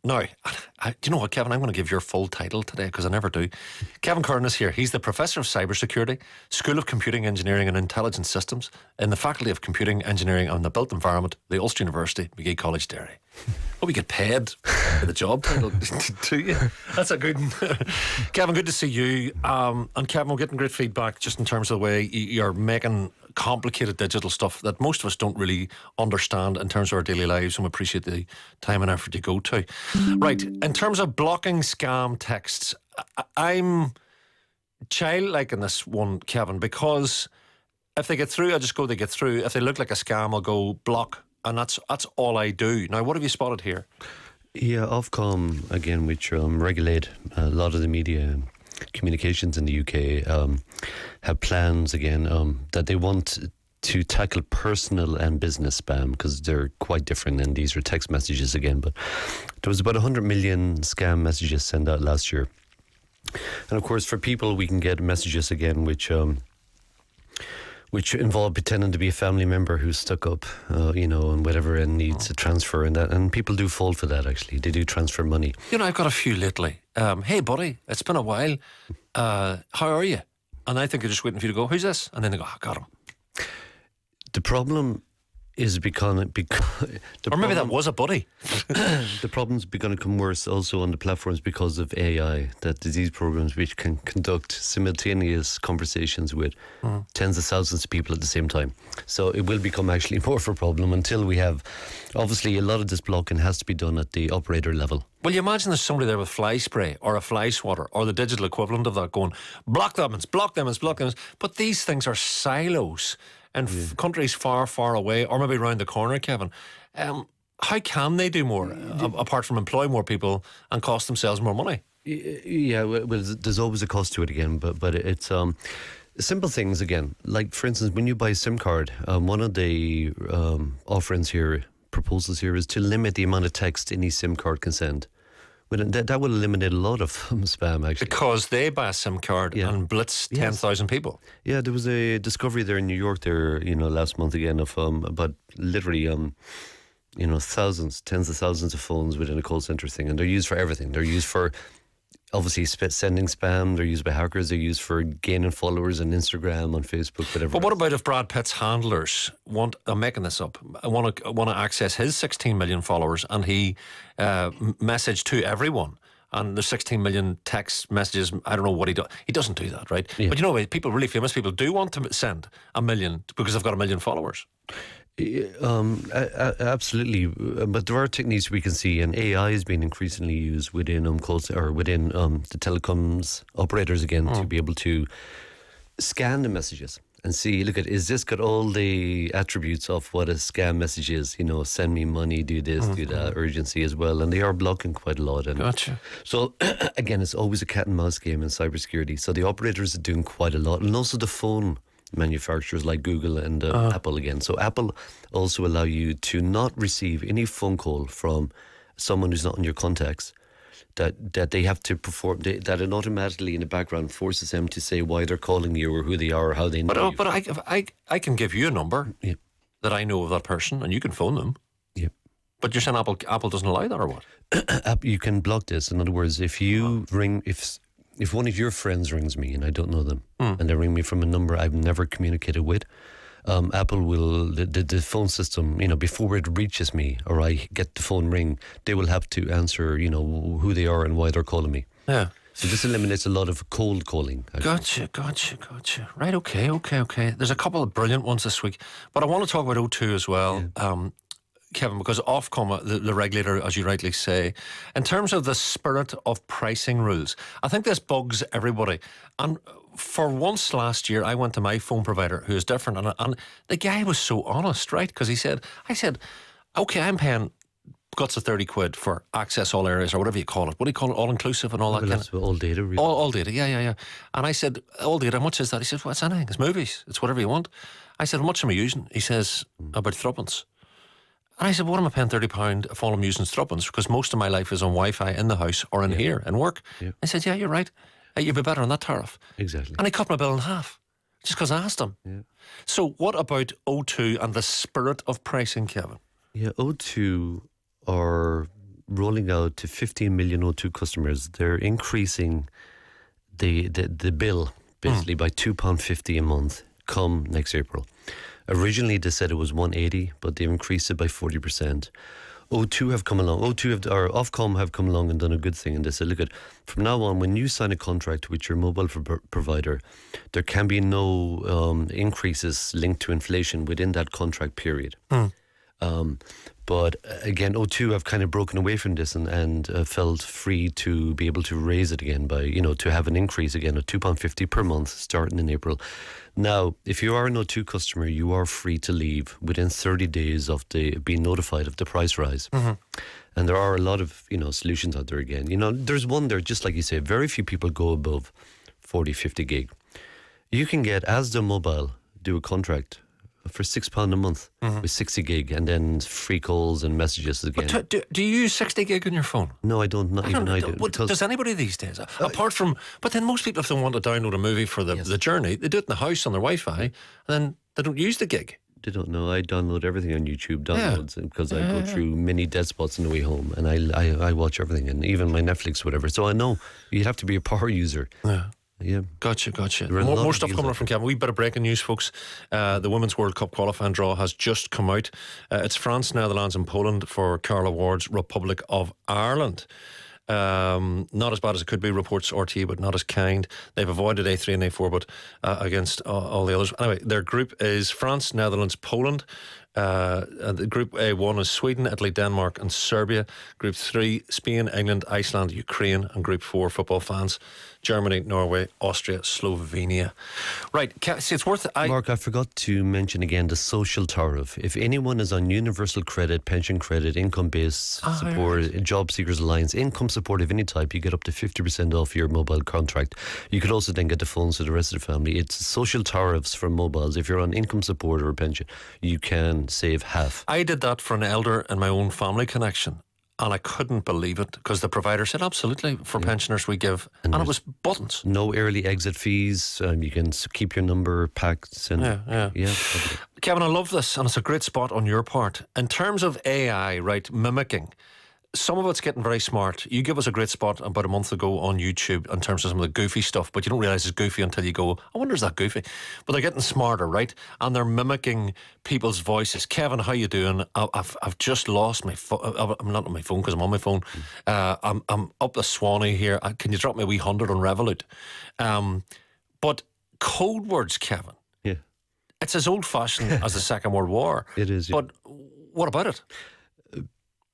Now, do you know what, Kevin? I'm going to give your full title today because I never do. Kevin Curran is here. He's the Professor of Cybersecurity, School of Computing Engineering and Intelligent Systems in the Faculty of Computing Engineering and the Built Environment, the Ulster University, McGee College, Derry. Hope you get paid for the job title, do you? That's a good one. Kevin, good to see you. And Kevin, we're getting great feedback just in terms of the way you're making complicated digital stuff that most of us don't really understand in terms of our daily lives, and we appreciate the time and effort you go to. Right, in terms of blocking scam texts, I'm childlike in this one, Kevin, because if they get through, I just go, they get through. If they look like a scam, I'll go block, and that's all I do. Now, what have you spotted here? Yeah, Ofcom, again, which regulate a lot of the media communications in the UK, have plans again that they want to tackle personal and business spam, because they're quite different, and these are text messages again. But there was about 100 million scam messages sent out last year, and of course for people we can get messages again which involve pretending to be a family member who's stuck up, and whatever, and needs a transfer, and people do fall for that. Actually, they do transfer money. I've got a few lately. Hey buddy, it's been a while. How are you? And I think they're just waiting for you to go, who's this? And then they go, I got him. The problem is because or maybe that was a buddy. The problem's going to come worse also on the platforms because of AI, that these programs which can conduct simultaneous conversations with tens of thousands of people at the same time. So it will become actually more of a problem until we have, obviously a lot of this blocking has to be done at the operator level. Well, you imagine there's somebody there with fly spray or a fly swatter or the digital equivalent of that going, block them, it's block them, it's block them. But these things are silos in countries far, far away, or maybe around the corner, Kevin. How can they do more, apart from employ more people and cost themselves more money? Yeah, well, there's always a cost to it again, but it's simple things again. Like, for instance, when you buy a SIM card, one of the proposals here is to limit the amount of text any SIM card can send. But that will eliminate a lot of spam, actually. Because they buy a SIM card and blitz 10,000 people. Yeah, there was a discovery there in New York there, last month again of about literally, thousands, tens of thousands of phones within a call centre thing. And they're used for everything. They're used for, obviously, sending spam. They're used by hackers. They're used for gaining followers on Instagram, on Facebook, whatever. But what about if Brad Pitt's handlers I'm making this up, want to access his 16 million followers, and he message to everyone, and there's 16 million text messages. I don't know what he does. He doesn't do that, right? Yeah. But people, really famous people, do want to send a million because they've got a million followers. Absolutely, but there are techniques we can see, and AI is being increasingly used within the telecoms operators again to be able to scan the messages and see, look at, is this got all the attributes of what a scam message is? Send me money, do this, do that, urgency as well, and they are blocking quite a lot. And gotcha. So again, it's always a cat and mouse game in cybersecurity. So the operators are doing quite a lot, and also the phone manufacturers like Google and Apple again. So Apple also allow you to not receive any phone call from someone who's not in your contacts, that they have to perform, that it automatically in the background forces them to say why they're calling you or who they are or how they know you. But I can give you a number that I know of that person, and you can phone them. Yeah. But you're saying Apple doesn't allow that, or what? You can block this. In other words, if you ring, if one of your friends rings me and I don't know them, and they ring me from a number I've never communicated with, Apple will, the phone system, before it reaches me or I get the phone ring, they will have to answer, who they are and why they're calling me. Yeah. So this eliminates a lot of cold calling. Actually. Gotcha. Right, okay. There's a couple of brilliant ones this week, but I want to talk about O2 as well. Yeah. Kevin, because Ofcom, the regulator, as you rightly say, in terms of the spirit of pricing rules, I think this bugs everybody. And for once last year, I went to my phone provider, who is different, and the guy was so honest, right? Because I said, okay, I'm paying guts of 30 quid for access all areas, or whatever you call it. What do you call it? All inclusive and all that kind of... All data, really. All data, yeah. And I said, all data, how much is that? He said, well, it's anything. It's movies. It's whatever you want. I said, how much am I using? He says, about threepence. And I said, what am I paying £30 if all I'm using is threepence? Because most of my life is on Wi-Fi in the house or in here in work. Yeah. I said, yeah, you're right. You'd be better on that tariff. Exactly. And he cut my bill in half just because I asked him. Yeah. So what about O2 and the spirit of pricing, Kevin? Yeah, O2 are rolling out to 15 million O2 customers. They're increasing the bill basically by £2.50 a month come next April. Originally they said it was 180, but they've increased it by 40%. O2 have come along. Or Ofcom have come along and done a good thing, and they said, look, from now on, when you sign a contract with your mobile provider, there can be no increases linked to inflation within that contract period. But again, O2 have kind of broken away from this and felt free to be able to raise it again by, to have an increase again of £2.50 per month starting in April. Now, if you are an O2 customer, you are free to leave within 30 days of being notified of the price rise. And there are a lot of, solutions out there again. There's one there, just like you say, very few people go above 40, 50 gig. You can get, as the mobile, do a contract for £6 a month with 60 gig and then free calls and messages again. But do you use 60 gig on your phone? No, I don't. Not even I do. Does anybody these days? Apart from, but then most people, if they want to download a movie for the journey, they do it in the house on their Wi-Fi, and then they don't use the gig. They don't know. I download everything on YouTube, because I go through many dead spots on the way home, and I watch everything, and even my Netflix, whatever. So I know you'd have to be a power user. Yeah. Gotcha. More stuff coming up from Kevin. A wee bit of breaking news, folks. The Women's World Cup qualifying draw has just come out. It's France, Netherlands and Poland for Carla Ward's Republic of Ireland. Not as bad as it could be, reports RTE, but not as kind. They've avoided A3 and A4, but against all the others. Anyway, their group is France, Netherlands, Poland. The Group A1 is Sweden, Italy, Denmark and Serbia. Group 3, Spain, England, Iceland, Ukraine. And Group 4, football fans, Germany, Norway, Austria, Slovenia. Right, see, it's worth... Mark, I forgot to mention again the social tariff. If anyone is on universal credit, pension credit, income-based support, Job Seekers Alliance, income support of any type, you get up to 50% off your mobile contract. You could also then get the phones to the rest of the family. It's social tariffs for mobiles. If you're on income support or a pension, you can save half. I did that for an elder in my own family connection, and I couldn't believe it because the provider said absolutely, for pensioners we give, and it was buttons. No early exit fees. You can keep your number packed. And Kevin, I love this, and it's a great spot on your part in terms of AI, right? Mimicking. Some of it's getting very smart. You give us a great spot about a month ago on YouTube in terms of some of the goofy stuff, but you don't realise it's goofy until you go, I wonder is that goofy? But they're getting smarter, right? And they're mimicking people's voices. Kevin, how you doing? I've just lost my phone. I'm not on my phone because I'm on my phone. I'm up the Swanee here. Can you drop me a wee 100 on Revolut? But code words, Kevin. Yeah. It's as old-fashioned as the Second World War. It is, yeah. But what about it?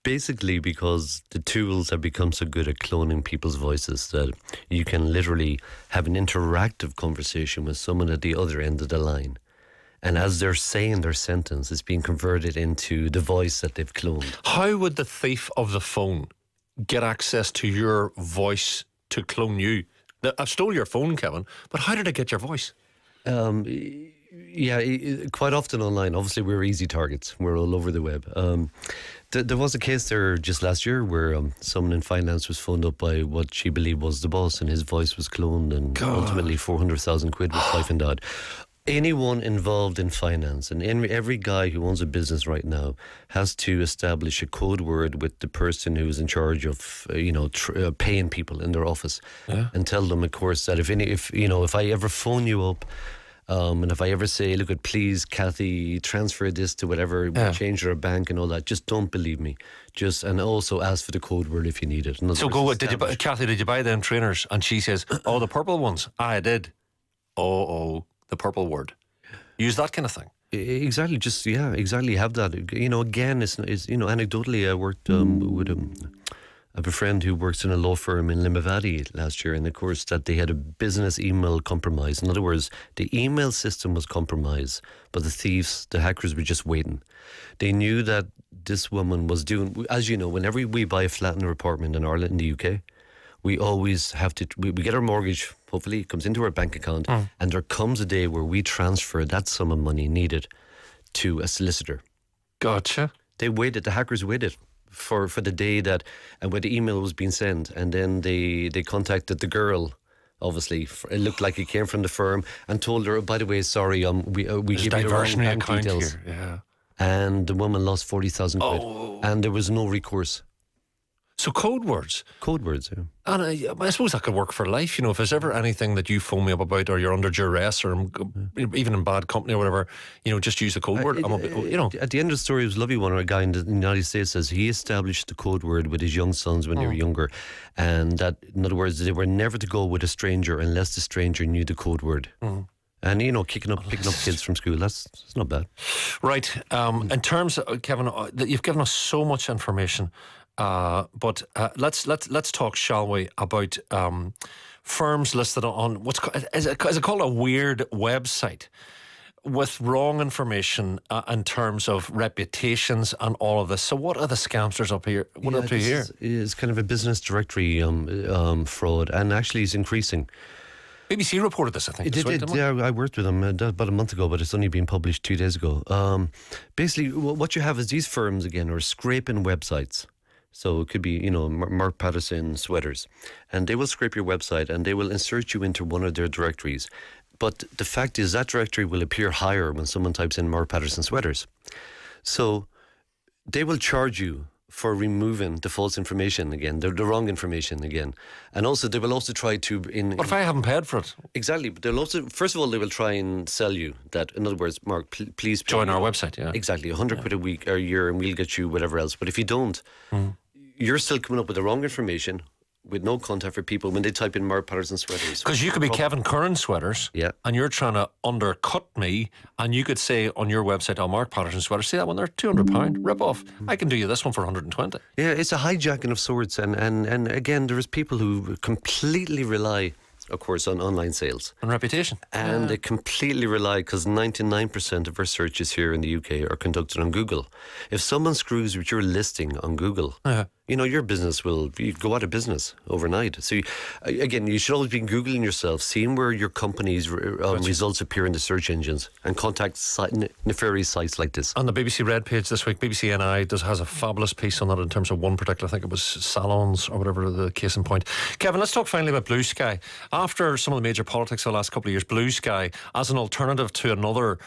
Basically because the tools have become so good at cloning people's voices that you can literally have an interactive conversation with someone at the other end of the line. And as they're saying their sentence, it's being converted into the voice that they've cloned. How would the thief of the phone get access to your voice to clone you? I've stole your phone, Kevin, but how did I get your voice? Quite often online. Obviously, we're easy targets. We're all over the web. There was a case there just last year where someone in finance was phoned up by what she believed was the boss, and his voice was cloned, and ultimately 400,000 quid was siphoned out. Anyone involved in finance, and every guy who owns a business right now, has to establish a code word with the person who's in charge of paying people in their office, and tell them, of course, that if I ever phone you up. And if I ever say, look, please, Kathy, transfer this to whatever, change our bank and all that, just don't believe me. And also ask for the code word if you need it. Kathy, did you buy them trainers? And she says, the purple ones. I did. The purple word. Use that kind of thing. Exactly. Exactly. Have that. Again, it's anecdotally, I worked with I have a friend who works in a law firm in Limavady last year, and of course that they had a business email compromise. In other words, the email system was compromised, but the hackers were just waiting. They knew that this woman was doing, as you know, whenever we buy a flat in an apartment in Ireland, in the UK, we always have to, we get our mortgage, hopefully it comes into our bank account, and there comes a day where we transfer that sum of money needed to a solicitor. Gotcha. They waited, the hackers waited for the day that where the email was being sent, and then they contacted the girl. Obviously, it looked like it came from the firm, and told her, by the way, sorry, we give you the wrong bank details. Here. Yeah. And the woman lost 40,000 quid, and there was no recourse. So code words. Code words, yeah. And I suppose that could work for life. You know, if there's ever anything that you phone me up about, or you're under duress, or even in bad company or whatever, you know, just use the code word. You know, at the end of the story, it was a lovely one. A guy in the United States says he established the code word with his young sons when they were younger, and that, in other words, they were never to go with a stranger unless the stranger knew the code word. And, you know, picking up kids from school, it's not bad. Right. In terms of, Kevin, you've given us so much information, but let's talk, shall we, about firms listed on is it called a weird website with wrong information in terms of reputations and all of this. So what are the scamsters up here? What up to here? It's kind of a business directory fraud, and actually it's increasing. BBC reported this, I think. It did. Yeah, I worked with them about a month ago, but it's only been published 2 days ago. Basically, what you have is these firms, again, are scraping websites. So it could be, you know, Mark Patterson sweaters. And they will scrape your website and they will insert you into one of their directories. But the fact is that directory will appear higher when someone types in Mark Patterson sweaters. So they will charge you for removing the false information again, the wrong information again. And also, they will also try to... What if I haven't paid for it? Exactly. But they'll also, first of all, they will try and sell you that, in other words, Mark, please... Join our website, yeah. Exactly, 100 quid a week or a year, and we'll get you whatever else. But if you don't, you're still coming up with the wrong information, with no contact for people when they type in Mark Patterson sweaters. Because you could be Kevin Curran sweaters, and you're trying to undercut me, and you could say on your website, oh, Mark Patterson sweaters, see that one there, £200, rip off. I can do you this one for 120. Yeah, it's a hijacking of sorts, and again, there is people who completely rely, of course, on online sales. And reputation. And they completely rely, because 99% of our searches here in the UK are conducted on Google. If someone screws with your listing on Google, you know, your business will go out of business overnight. So, again, you should always be Googling yourself, seeing where your company's results appear in the search engines, and contact nefarious sites like this. On the BBC Red page this week, BBC NI has a fabulous piece on that in terms of one particular, I think it was salons or whatever the case in point. Kevin, let's talk finally about Blue Sky. After some of the major politics of the last couple of years, Blue Sky, as an alternative to another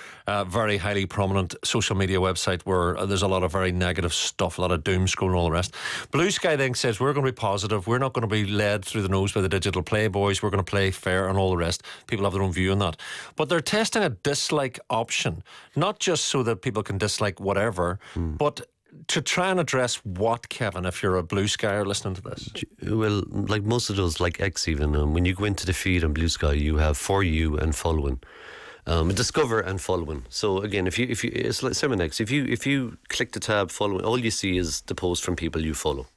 very highly prominent social media website where there's a lot of very negative stuff, a lot of doom scrolling and all the rest, Blue Sky then says we're going to be positive, we're not going to be led through the nose by the digital playboys, we're going to play fair and all the rest. People have their own view on that. But they're testing a dislike option, not just so that people can dislike whatever, but to try and address what, Kevin, if you're a Blue Skyer listening to this? Well, like most of those, like X even, when you go into the feed on Blue Sky, you have For You and Following. Discover and following. So again, if you it's like same X. If you click the tab following, all you see is the post from people you follow.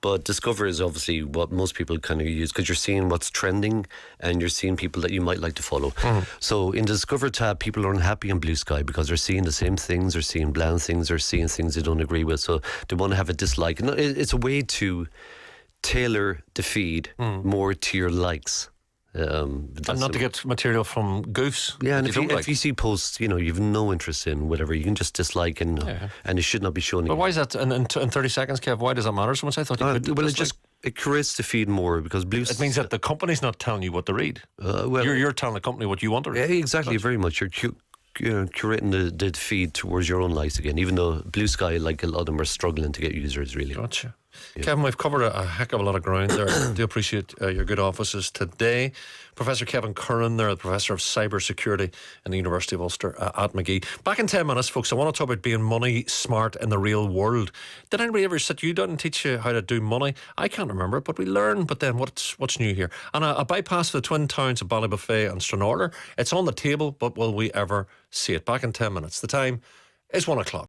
But Discover is obviously what most people kind of use, because you're seeing what's trending and you're seeing people that you might like to follow. So in the Discover tab, people are unhappy on Blue Sky because they're seeing the same things, they're seeing bland things, they're seeing things they don't agree with. So they want to have a dislike. And it's a way to tailor the feed more to your likes. And not to get material from goofs. Yeah, and if you see posts, you know, you've no interest in whatever, you can just dislike and it should not be shown. But why is that in 30 seconds, Kev? Why does that matter so much? I thought you could. Well, it creates the feed more, because It means that the company's not telling you what to read. Well, you're telling the company what you want to read. Yeah, exactly, very much. You're curating the feed towards your own likes again, even though Blue Sky, like a lot of them, are struggling to get users, really. Gotcha. Yeah. Kevin, we've covered a heck of a lot of ground there. I do appreciate your good offices today. Professor Kevin Curran there, the Professor of Cybersecurity in the University of Ulster at Magee. Back in 10 minutes, folks, I want to talk about being money smart in the real world. Did anybody ever sit you down and teach you how to do money? I can't remember it, but we learn. But then what's new here? And a bypass of the twin towns of Ballybuffet and Stranorlar. It's on the table, but will we ever see it? Back in 10 minutes. The time is 1 o'clock.